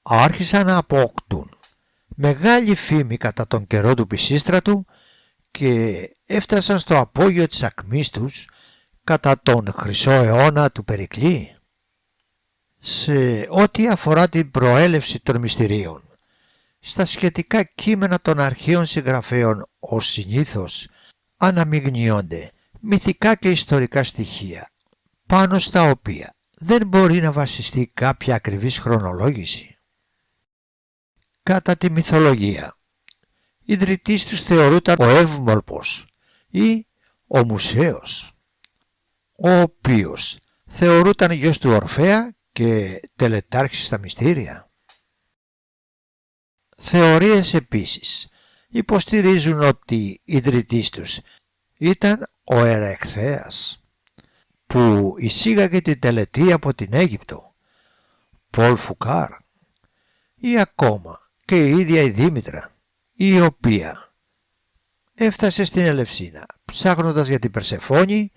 Άρχισαν να αποκτούν μεγάλη φήμη κατά τον καιρό του Πισίστρατου και έφτασαν στο απόγειο της ακμής τους κατά τον χρυσό αιώνα του Περικλή. Σε ό,τι αφορά την προέλευση των μυστηρίων, στα σχετικά κείμενα των αρχαίων συγγραφέων ως συνήθως αναμειγνύονται μυθικά και ιστορικά στοιχεία, πάνω στα οποία δεν μπορεί να βασιστεί κάποια ακριβής χρονολόγηση. Κατά τη μυθολογία, ιδρυτής τους θεωρούταν ο Εύμολπος ή ο Μουσαίος. ο οποίος θεωρούταν γιος του Ορφέα και τελετάρχης στα μυστήρια. Θεωρίες επίσης υποστηρίζουν ότι ιδρυτής τους ήταν ο Ερεχθέας, που εισήγαγε την τελετή από την Αίγυπτο, Πολ Φουκάρ, ή ακόμα και η ίδια η Δήμητρα, η οποία έφτασε στην Ελευσίνα ψάχνοντας για την Περσεφόνη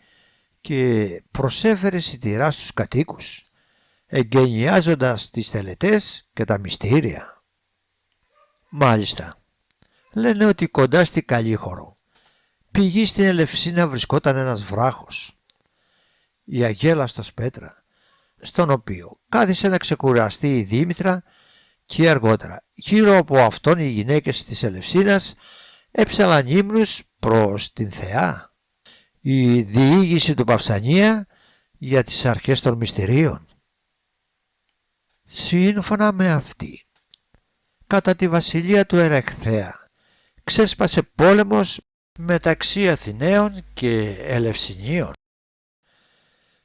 και προσέφερε σιτηρά στους κατοίκους, εγκαινιάζοντας τις τελετές και τα μυστήρια. Μάλιστα, λένε ότι κοντά στη Καλύχωρο, πηγή στην Ελευσίνα, βρισκόταν ένας βράχος, η Αγέλαστος Πέτρα, στον οποίο κάθισε να ξεκουραστεί η Δήμητρα και αργότερα γύρω από αυτόν οι γυναίκες της Ελευσίνας έψαλαν ύμνους προς την Θεά, η διήγηση του Παυσανία για τις αρχές των μυστηρίων. Σύμφωνα με αυτή, κατά τη βασιλεία του Ερεχθέα ξέσπασε πόλεμος μεταξύ Αθηναίων και Ελευσινίων,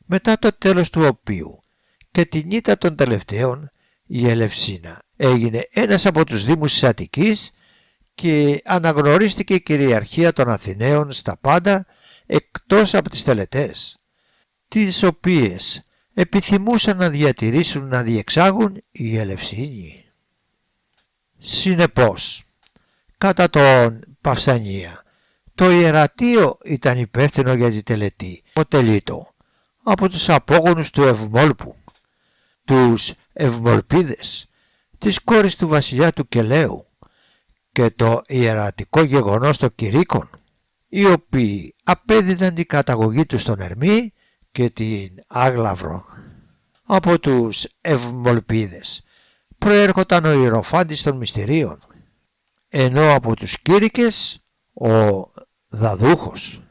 μετά το τέλος του οποίου και την ήττα των τελευταίων η Ελευσίνα έγινε ένας από τους δήμους της Αττικής και αναγνωρίστηκε η κυριαρχία των Αθηναίων στα πάντα εκτός από τις τελετές, τις οποίες επιθυμούσαν να διατηρήσουν να διεξάγουν οι Ελευσίνοι. Συνεπώς, κατά τον Παυσανία, το ιερατείο ήταν υπεύθυνο για τη τελετή, αποτελείτο από τους απόγονους του Ευμόλπου, τους Ευμολπίδες, της κόρης του βασιλιά του Κελαίου και το ιερατικό γεγονός των Κηρύκων, οι οποίοι απέδιδαν την καταγωγή τους στον Ερμή και την Άγλαυρο. Από τους Ευμολπίδες προέρχονταν ο ιεροφάντης των μυστηρίων, ενώ από τους Κήρυκες ο Δαδούχος.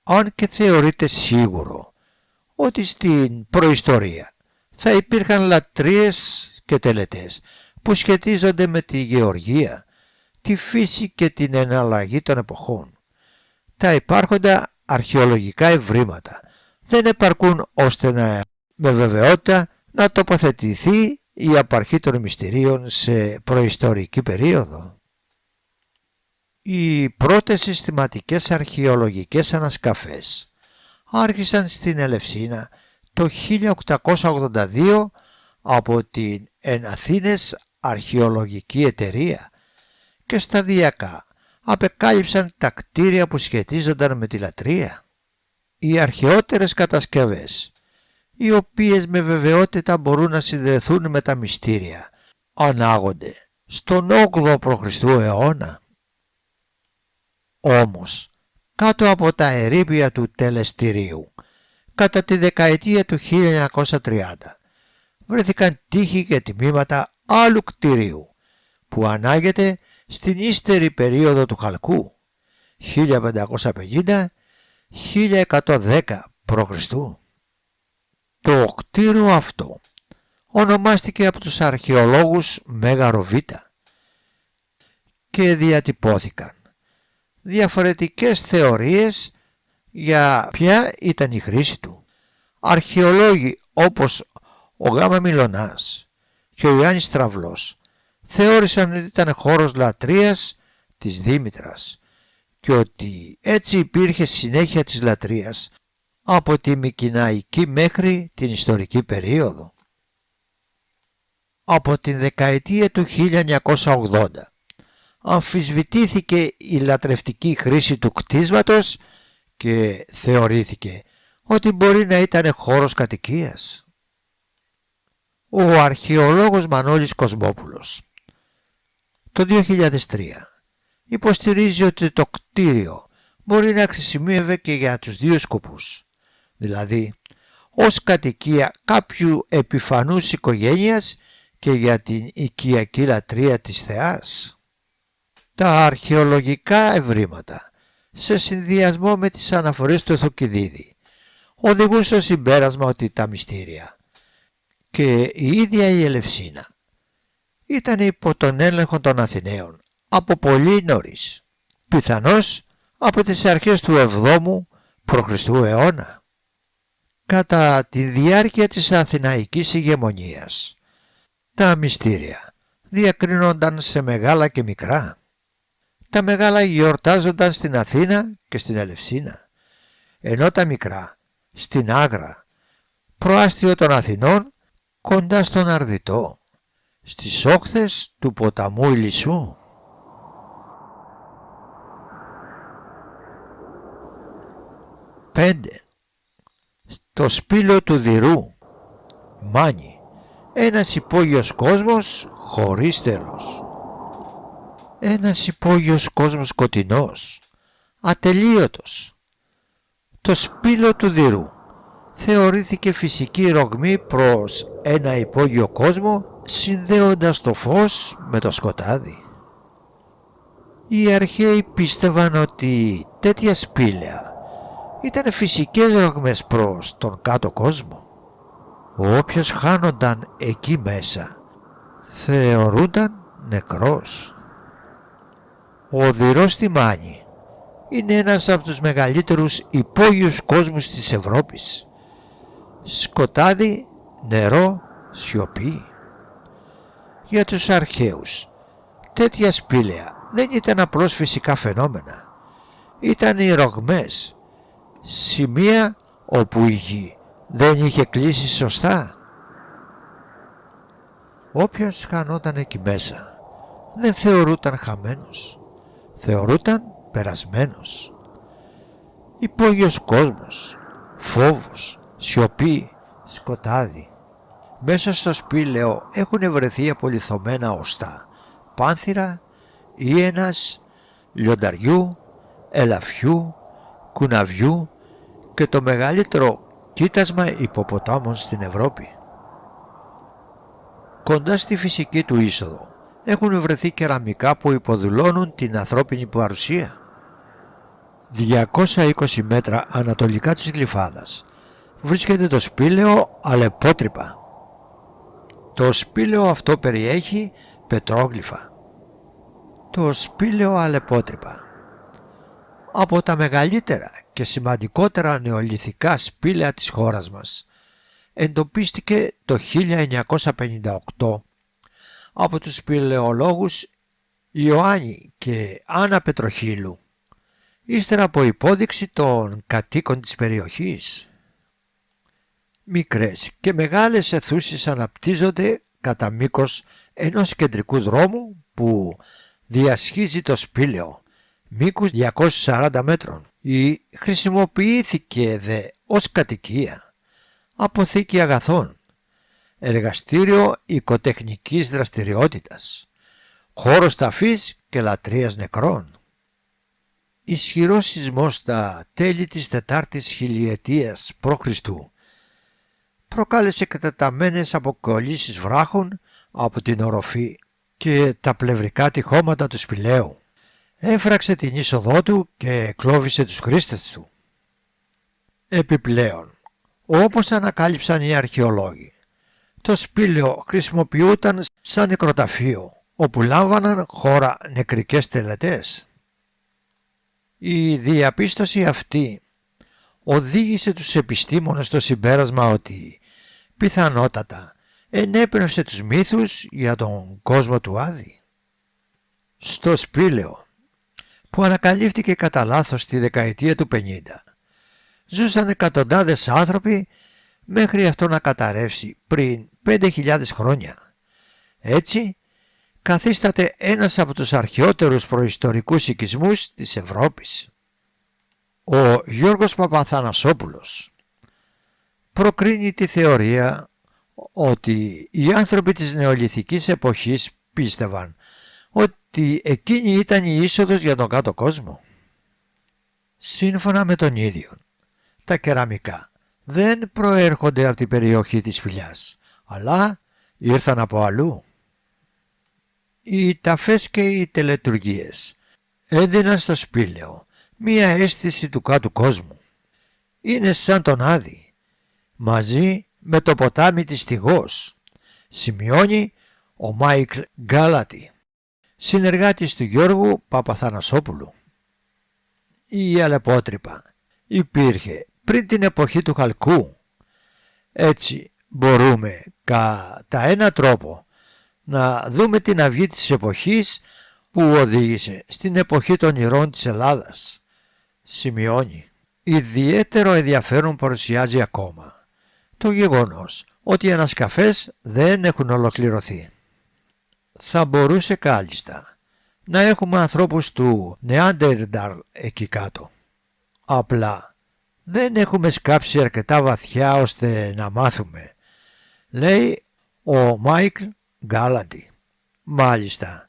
Αν και θεωρείται σίγουρο ότι στην προϊστορία θα υπήρχαν λατρείες και τελετές που σχετίζονται με τη γεωργία, τη φύση και την εναλλαγή των εποχών, τα υπάρχοντα αρχαιολογικά ευρήματα δεν επαρκούν ώστε με βεβαιότητα να τοποθετηθεί η απαρχή των μυστηρίων σε προϊστορική περίοδο. Οι πρώτες συστηματικές αρχαιολογικές ανασκαφές άρχισαν στην Ελευσίνα το 1882 από την Εναθήνες Αρχαιολογική Εταιρεία και σταδιακά απεκάλυψαν τα κτίρια που σχετίζονταν με τη λατρεία. Οι αρχαιότερες κατασκευές, οι οποίες με βεβαιότητα μπορούν να συνδεθούν με τα μυστήρια, ανάγονται στον 8ο π.Χ. αιώνα. Όμως, κάτω από τα ερείπια του τελεστηρίου, κατά τη δεκαετία του 1930, βρέθηκαν τείχη και τμήματα άλλου κτηρίου, που ανάγεται στην ύστερη περίοδο του Χαλκού, 1550-1110 π.Χ. Το κτίριο αυτό ονομάστηκε από τους αρχαιολόγους Μέγαρο Β και διατυπώθηκαν διαφορετικές θεωρίες για ποια ήταν η χρήση του. Αρχαιολόγοι όπως ο Γάμα Μιλωνάς και ο Ιωάννης Στραυλός θεώρησαν ότι ήταν χώρος λατρείας της Δήμητρας και ότι έτσι υπήρχε συνέχεια της λατρείας από τη Μικηναϊκή μέχρι την ιστορική περίοδο. Από την δεκαετία του 1980 αμφισβητήθηκε η λατρευτική χρήση του κτίσματος και θεωρήθηκε ότι μπορεί να ήταν χώρος κατοικίας. Ο αρχαιολόγος Μανώλης Κοσμόπουλος το 2003 υποστηρίζει ότι το κτίριο μπορεί να χρησιμεύε και για τους δύο σκοπούς, δηλαδή ως κατοικία κάποιου επιφανούς οικογένειας και για την οικιακή λατρεία της θεάς. Τα αρχαιολογικά ευρήματα, σε συνδυασμό με τις αναφορές του Θουκυδίδη, οδηγούν στο συμπέρασμα ότι τα μυστήρια και η ίδια η Ελευσίνα ήταν υπό τον έλεγχο των Αθηναίων από πολύ νωρίς, πιθανώς από τις αρχές του 7ου π.Χ. αιώνα. Κατά τη διάρκεια της Αθηναϊκής ηγεμονίας, τα μυστήρια διακρίνονταν σε μεγάλα και μικρά. Τα μεγάλα γιορτάζονταν στην Αθήνα και στην Ελευσίνα, ενώ τα μικρά στην Άγρα, προάστιο των Αθηνών, κοντά στον Αρδιτό, στις όχθες του ποταμού Ηλισσού. Πέντε. Στο σπήλαιο του Δηρού, Μάνη, ένας υπόγειος κόσμος χωρίς τέλος. Ένας υπόγειος κόσμος σκοτεινός, ατελείωτος. Το σπήλαιο του Δηρού θεωρήθηκε φυσική ρογμή προς ένα υπόγειο κόσμο, συνδέοντας το φως με το σκοτάδι. Οι αρχαίοι πίστευαν ότι τέτοια σπήλαια ήταν φυσικές ρογμές προς τον κάτω κόσμο. Όποιος χάνονταν εκεί μέσα θεωρούνταν νεκρός. Ο Δηρός στη Μάνη είναι ένας από τους μεγαλύτερους υπόγειους κόσμους της Ευρώπης. Σκοτάδι, νερό, σιωπή. Για τους αρχαίους, τέτοια σπήλαια δεν ήταν απλώς φυσικά φαινόμενα. Ήταν οι ρογμές, σημεία όπου η γη δεν είχε κλείσει σωστά. Όποιος χανόταν εκεί μέσα δεν θεωρούταν χαμένος, θεωρούταν περασμένος. Υπόγειος κόσμος, φόβος, σιωπή, σκοτάδι. Μέσα στο σπήλαιο έχουν βρεθεί απολιθωμένα οστά, πάνθυρα, ίενας, λιονταριού, ελαφιού, κουναβιού και το μεγαλύτερο κοίτασμα υποποτάμων στην Ευρώπη. Κοντά στη φυσική του είσοδο έχουν βρεθεί κεραμικά που υποδηλώνουν την ανθρώπινη παρουσία. 220 μέτρα ανατολικά της Γλυφάδας βρίσκεται το σπήλαιο Αλεπότρυπα. Το σπήλαιο αυτό περιέχει πετρόγλυφα. Το σπήλαιο Αλεπότρυπα, από τα μεγαλύτερα και σημαντικότερα νεολιθικά σπήλαια της χώρας μας, εντοπίστηκε το 1958 από τους σπηλαιολόγους Ιωάννη και Άννα Πετροχύλου, ύστερα από υπόδειξη των κατοίκων της περιοχής. Μικρές και μεγάλες αιθούσεις αναπτύσσονται κατά μήκος ενός κεντρικού δρόμου που διασχίζει το σπήλαιο, μήκους 240 μέτρων. Χρησιμοποιήθηκε δε ως κατοικία, αποθήκη αγαθών, εργαστήριο οικοτεχνικής δραστηριότητας, χώρος ταφής και λατρείας νεκρών. Ισχυρός σεισμός στα τέλη της 4ης χιλιετίας π.Χ. προκάλεσε καταταμένες αποκολλήσεις βράχων από την οροφή και τα πλευρικά τυχώματα του σπηλαίου. Έφραξε την είσοδό του και εκλόβησε τους χρήστες του. Επιπλέον, όπως ανακάλυψαν οι αρχαιολόγοι, το σπήλαιο χρησιμοποιούταν σαν νεκροταφείο, όπου λάμβαναν χώρα νεκρικές τελετές. Η διαπίστωση αυτή οδήγησε τους επιστήμονες στο συμπέρασμα ότι πιθανότατα ενέπνευσε τους μύθους για τον κόσμο του Άδη. Στο σπήλαιο, που ανακαλύφθηκε κατά λάθος τη δεκαετία του 50, ζούσαν εκατοντάδες άνθρωποι μέχρι αυτό να καταρρεύσει πριν 5.000 χρόνια. Έτσι καθίσταται ένας από τους αρχαιότερους προϊστορικούς οικισμούς της Ευρώπης. Ο Γιώργος Παπαθανασόπουλος προκρίνει τη θεωρία ότι οι άνθρωποι της νεολιθικής εποχής πίστευαν ότι εκείνη ήταν η είσοδος για τον κάτω κόσμο. Σύμφωνα με τον ίδιο, τα κεραμικά δεν προέρχονται από την περιοχή της Σπηλιάς, αλλά ήρθαν από αλλού. Οι ταφές και οι τελετουργίες έδιναν στο σπήλαιο μία αίσθηση του κάτω κόσμου. Είναι σαν τον Άδη, μαζί με το ποτάμι της Τιγός, σημειώνει ο Μάικλ Γκάλατη, συνεργάτης του Γιώργου Παπαθανασόπουλου. Η Αλεπότρυπα υπήρχε πριν την εποχή του Χαλκού. Έτσι μπορούμε κατά ένα τρόπο να δούμε την αυγή της εποχής που οδήγησε στην εποχή των ηρώων της Ελλάδας. Σημειώνει. Ιδιαίτερο ενδιαφέρον παρουσιάζει ακόμα το γεγονός ότι οι ανασκαφές δεν έχουν ολοκληρωθεί. Θα μπορούσε κάλλιστα να έχουμε ανθρώπους του Νεάντερνταλ εκεί κάτω. Απλά δεν έχουμε σκάψει αρκετά βαθιά ώστε να μάθουμε, λέει ο Μάικλ Γκάλαντι. Μάλιστα,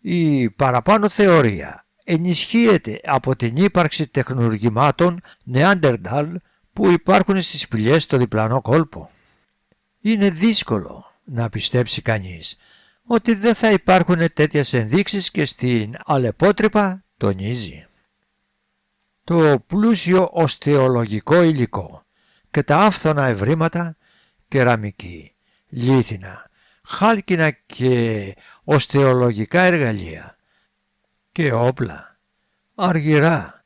η παραπάνω θεωρία ενισχύεται από την ύπαρξη τεχνουργημάτων Νεάντερνταλ που υπάρχουν στις σπηλιές στο διπλανό κόλπο. Είναι δύσκολο να πιστέψει κανείς ότι δεν θα υπάρχουν τέτοιες ενδείξεις και στην Αλεπότρυπα, τονίζει. Το πλούσιο οστεολογικό υλικό και τα άφθονα ευρήματα, κεραμική, λίθινα, χάλκινα και οστεολογικά εργαλεία και όπλα, αργυρά,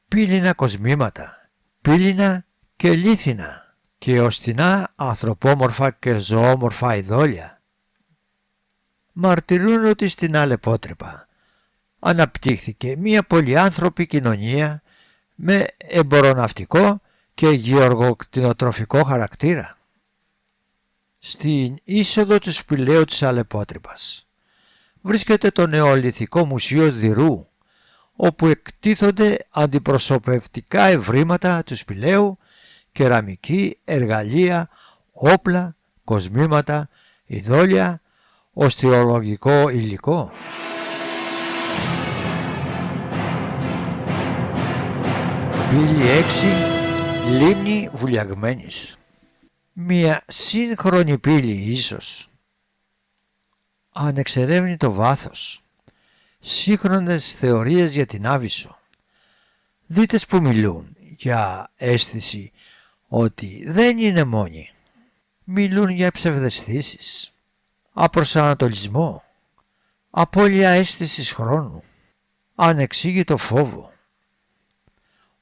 πύληνα κοσμήματα, πύληνα και λίθινα και οστινά ανθρωπόμορφα και ζωόμορφα ειδόλια μαρτυρούν ότι στην Αλεπότρυπα αναπτύχθηκε μια πολυάνθρωπη κοινωνία με εμποροναυτικό και γεωργοκτηνοτροφικό χαρακτήρα. Στην είσοδο του σπηλαίου της Αλεπότρυπας βρίσκεται το νεολιθικό μουσείο Δηρού, όπου εκτίθονται αντιπροσωπευτικά ευρήματα του σπηλαίου, κεραμική, εργαλεία, όπλα, κοσμήματα, ειδόλια, οστεολογικό υλικό. Πύλη 6. Λίμνη Βουλιαγμένης. Μια σύγχρονη πύλη ίσως. Ανεξερεύνητο βάθος. Σύγχρονες θεωρίες για την Άβυσσο. Δίτες που μιλούν για αίσθηση ότι δεν είναι μόνοι. Μιλούν για ψευδαισθήσεις, απροσανατολισμό, απώλεια αίσθησης χρόνου, ανεξήγητο φόβο.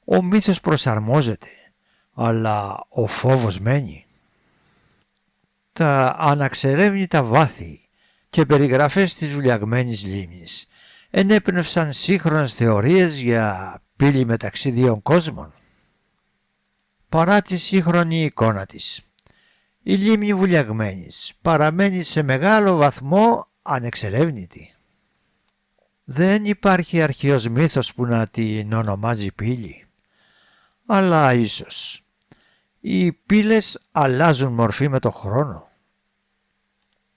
Ο μύθος προσαρμόζεται, αλλά ο φόβος μένει. Τα αναξερεύνητα βάθη και περιγραφές της βουλιαγμένης λίμνης ενέπνευσαν σύγχρονες θεωρίες για πύλη μεταξύ δύο κόσμων. Παρά τη σύγχρονη εικόνα της, η λίμνη Βουλιαγμένης παραμένει σε μεγάλο βαθμό ανεξερεύνητη. Δεν υπάρχει αρχαίος μύθος που να την ονομάζει πύλη, αλλά ίσως οι πύλες αλλάζουν μορφή με το χρόνο.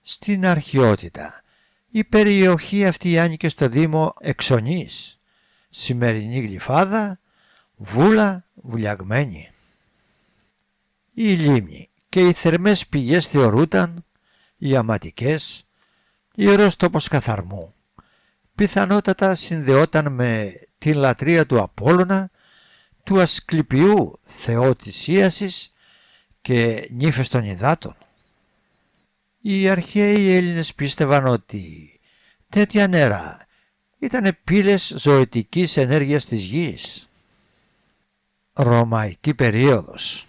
Στην αρχαιότητα η περιοχή αυτή άνοικε στο δήμο Εξονής, σημερινή Γλυφάδα, Βούλα, Βουλιαγμένη. Η λίμνη και οι θερμές πηγές θεωρούνταν ιαματικές, ιερός τόπος καθαρμού. Πιθανότατα συνδεόταν με την λατρεία του Απόλλωνα, του Ασκληπιού θεό της ίασης και νύφες των υδάτων. Οι αρχαίοι Έλληνες πίστευαν ότι τέτοια νερά ήταν πύλες ζωητικής ενέργειας της γης. Ρωμαϊκή περίοδος.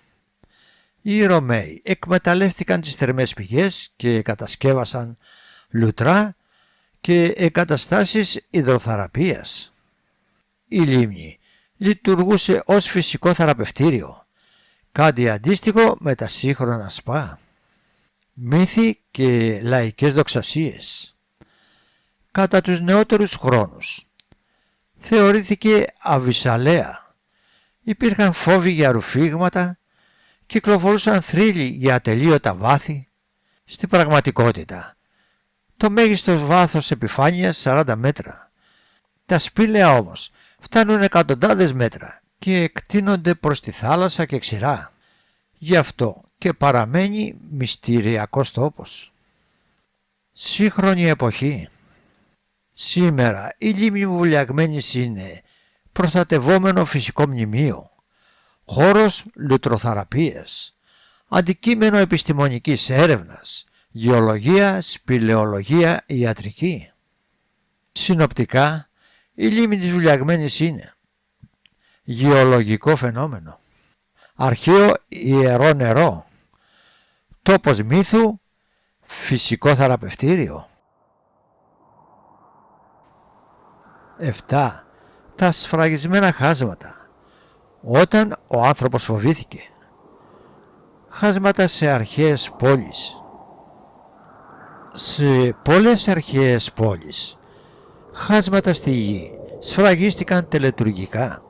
Οι Ρωμαίοι εκμεταλλεύτηκαν τις θερμές πηγές και κατασκεύασαν λουτρά και εγκαταστάσεις υδροθεραπείας. Η λίμνη λειτουργούσε ως φυσικό θεραπευτήριο, κάτι αντίστοιχο με τα σύγχρονα σπα. Μύθοι και λαϊκές δοξασίες. Κατά τους νεότερους χρόνους θεωρήθηκε αβυσσαλαία. Υπήρχαν φόβοι για ρουφήγματα, κυκλοφορούσαν θρύλοι για ατελείωτα βάθη. Στην πραγματικότητα το μέγιστο βάθος επιφάνειας 40 μέτρα. Τα σπήλαια όμως φτάνουν εκατοντάδες μέτρα και εκτείνονται προς τη θάλασσα και ξηρά. Γι' αυτό και παραμένει μυστηριακός τόπος. Σύγχρονη εποχή. Σήμερα η λίμνη Βουλιαγμένης είναι προστατευόμενο φυσικό μνημείο, χώρος λουτροθεραπείας, αντικείμενο επιστημονικής έρευνας, γεωλογία, σπηλαιολογία, ιατρική. Συνοπτικά, η λίμνη της Βουλιαγμένης είναι γεωλογικό φαινόμενο. Αρχαίο ιερό νερό. Τόπος μύθου, φυσικό θεραπευτήριο. 7. Τα σφραγισμένα χάσματα. Όταν ο άνθρωπος φοβήθηκε. Χάσματα σε αρχαίες πόλεις. Σε πολλές αρχαίες πόλεις, χάσματα στη γη σφραγίστηκαν τελετουργικά.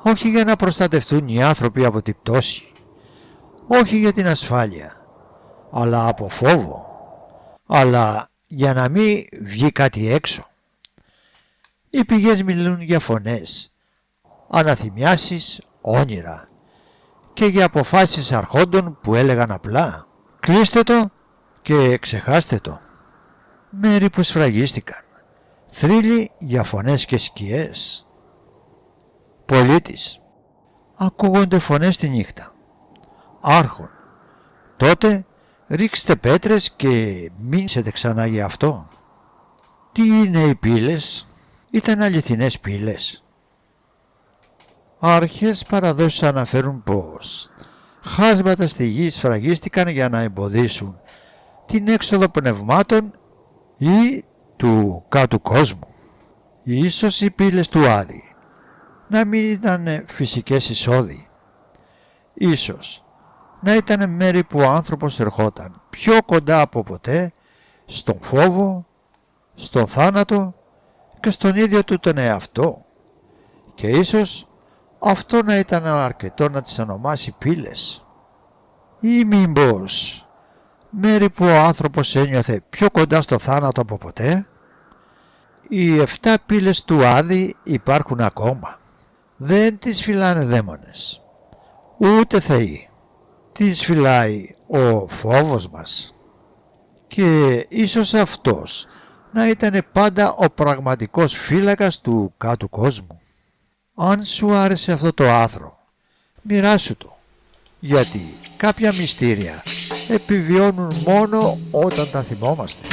Όχι για να προστατευτούν οι άνθρωποι από την πτώση, όχι για την ασφάλεια, αλλά από φόβο, αλλά για να μην βγει κάτι έξω. Οι πηγές μιλούν για φωνές, αναθυμιάσεις, όνειρα και για αποφάσεις αρχόντων που έλεγαν απλά «Κλείστε το και ξεχάστε το». Μέρη που σφραγίστηκαν, θρύλοι για φωνές και σκιές. Πολίτης. Ακούγονται φωνές τη νύχτα. Άρχον. Τότε ρίξτε πέτρες και μείνετε ξανά για αυτό. Τι είναι οι πύλες? Ήταν αληθινές πύλες. Αρχές παραδόσεις αναφέρουν πως χάσματα στη γη σφραγίστηκαν για να εμποδίσουν την έξοδο πνευμάτων ή του κάτω κόσμου. Ίσως οι πύλες του Άδη να μην ήταν φυσικές εισόδοι. Ίσως να ήταν μέρη που ο άνθρωπος ερχόταν πιο κοντά από ποτέ στον φόβο, στον θάνατο και στον ίδιο του τον εαυτό. Και ίσως αυτό να ήταν αρκετό να τις ονομάσει πύλες. Ή μήπως μέρη που ο άνθρωπος ένιωθε πιο κοντά στο θάνατο από ποτέ. Οι 7 πύλες του Άδη υπάρχουν ακόμα. Δεν τις φυλάνε δαίμονες, ούτε θεοί. Τις φυλάει ο φόβος μας. Και ίσως αυτός να ήταν πάντα ο πραγματικός φύλακας του κάτω κόσμου. Αν σου άρεσε αυτό το άθρο, μοιράσου το, γιατί κάποια μυστήρια επιβιώνουν μόνο όταν τα θυμόμαστε.